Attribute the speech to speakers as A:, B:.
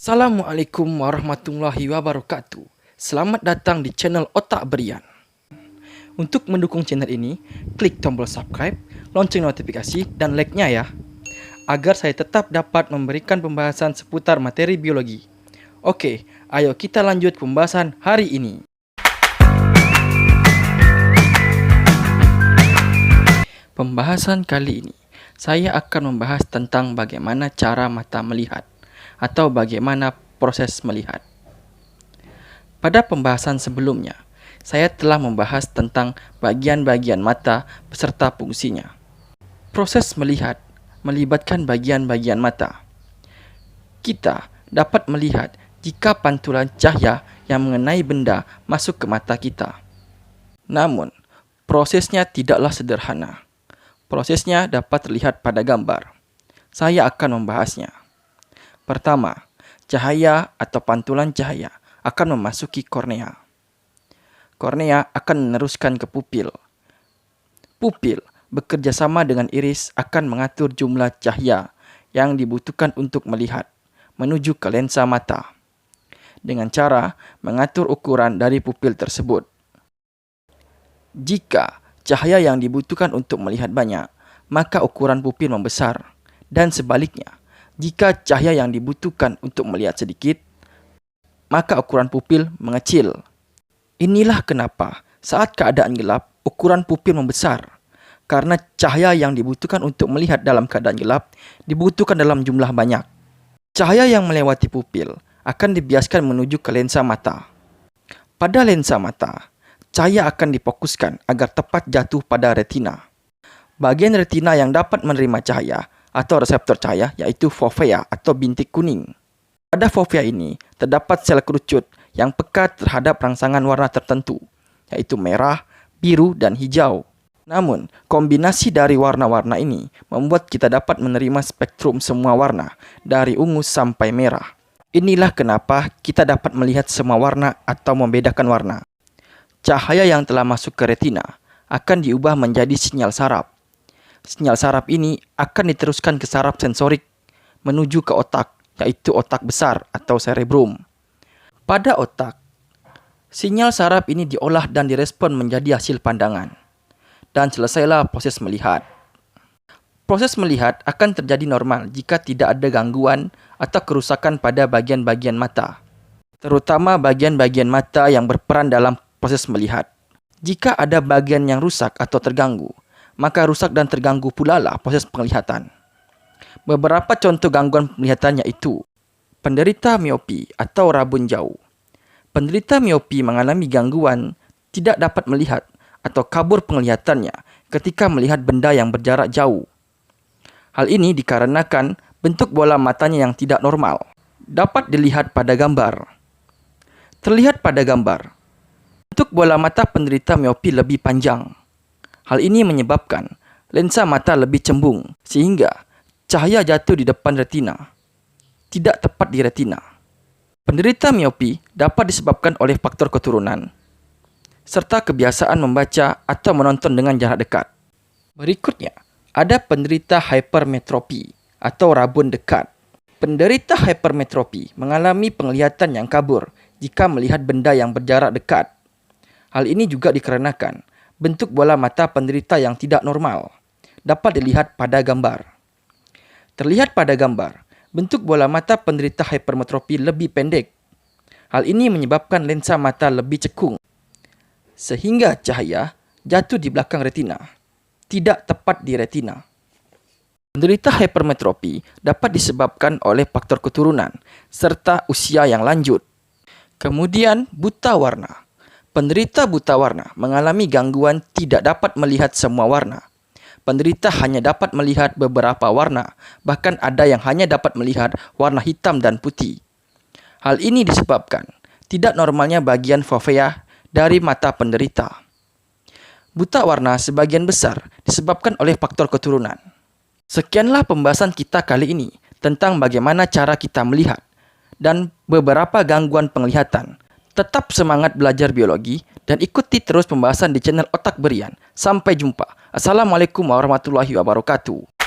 A: Assalamualaikum warahmatullahi wabarakatuh. Selamat datang di channel Otak Berian. Untuk mendukung channel ini, klik tombol subscribe, lonceng notifikasi, dan like-nya ya, agar saya tetap dapat memberikan pembahasan seputar materi biologi. Oke, ayo kita lanjut pembahasan hari ini. Pembahasan kali ini, saya akan membahas tentang bagaimana cara mata melihat atau bagaimana proses melihat. Pada pembahasan sebelumnya, saya telah membahas tentang bagian-bagian mata beserta fungsinya. Proses melihat melibatkan bagian-bagian mata. Kita dapat melihat jika pantulan cahaya yang mengenai benda masuk ke mata kita. Namun, prosesnya tidaklah sederhana. Prosesnya dapat terlihat pada gambar. Saya akan membahasnya. Pertama, cahaya atau pantulan cahaya akan memasuki kornea. Kornea akan meneruskan ke pupil. Pupil bekerja sama dengan iris akan mengatur jumlah cahaya yang dibutuhkan untuk melihat menuju ke lensa mata dengan cara mengatur ukuran dari pupil tersebut. Jika cahaya yang dibutuhkan untuk melihat banyak, maka ukuran pupil membesar, dan sebaliknya, jika cahaya yang dibutuhkan untuk melihat sedikit, maka ukuran pupil mengecil. Inilah kenapa saat keadaan gelap, ukuran pupil membesar, karena cahaya yang dibutuhkan untuk melihat dalam keadaan gelap dibutuhkan dalam jumlah banyak. Cahaya yang melewati pupil akan dibiaskan menuju ke lensa mata. Pada lensa mata, cahaya akan difokuskan agar tepat jatuh pada retina. Bagian retina yang dapat menerima cahaya atau reseptor cahaya yaitu fovea atau bintik kuning. Pada fovea ini terdapat sel kerucut yang peka terhadap rangsangan warna tertentu, yaitu merah, biru, dan hijau. Namun, kombinasi dari warna-warna ini membuat kita dapat menerima spektrum semua warna, dari ungu sampai merah. Inilah kenapa kita dapat melihat semua warna atau membedakan warna. Cahaya yang telah masuk ke retina akan diubah menjadi sinyal saraf. Sinyal saraf ini akan diteruskan ke saraf sensorik menuju ke otak, yaitu otak besar atau cerebrum. Pada otak, sinyal saraf ini diolah dan direspon menjadi hasil pandangan. Dan selesailah proses melihat. Proses melihat akan terjadi normal jika tidak ada gangguan atau kerusakan pada bagian-bagian mata, terutama bagian-bagian mata yang berperan dalam proses melihat. Jika ada bagian yang rusak atau terganggu, maka rusak dan terganggu pula lah proses penglihatan. Beberapa contoh gangguan penglihatan yaitu penderita miopi atau rabun jauh. Penderita miopi mengalami gangguan tidak dapat melihat atau kabur penglihatannya ketika melihat benda yang berjarak jauh. Hal ini dikarenakan bentuk bola matanya yang tidak normal. Dapat dilihat pada gambar. Terlihat pada gambar, bentuk bola mata penderita miopi lebih panjang. Hal ini menyebabkan lensa mata lebih cembung sehingga cahaya jatuh di depan retina, tidak tepat di retina. Penderita miopi dapat disebabkan oleh faktor keturunan, serta kebiasaan membaca atau menonton dengan jarak dekat. Berikutnya, ada penderita hypermetropi atau rabun dekat. Penderita hypermetropi mengalami penglihatan yang kabur jika melihat benda yang berjarak dekat. Hal ini juga dikarenakan bentuk bola mata penderita yang tidak normal dapat dilihat pada gambar. Terlihat pada gambar, bentuk bola mata penderita hypermetropi lebih pendek. Hal ini menyebabkan lensa mata lebih cekung, sehingga cahaya jatuh di belakang retina, tidak tepat di retina. Penderita hypermetropi dapat disebabkan oleh faktor keturunan serta usia yang lanjut. Kemudian, buta warna. Penderita buta warna mengalami gangguan tidak dapat melihat semua warna. Penderita hanya dapat melihat beberapa warna, bahkan ada yang hanya dapat melihat warna hitam dan putih. Hal ini disebabkan tidak normalnya bagian fovea dari mata penderita. Buta warna sebagian besar disebabkan oleh faktor keturunan. Sekianlah pembahasan kita kali ini tentang bagaimana cara kita melihat dan beberapa gangguan penglihatan. Tetap semangat belajar biologi dan ikuti terus pembahasan di channel Otak Berian. Sampai jumpa. Assalamualaikum warahmatullahi wabarakatuh.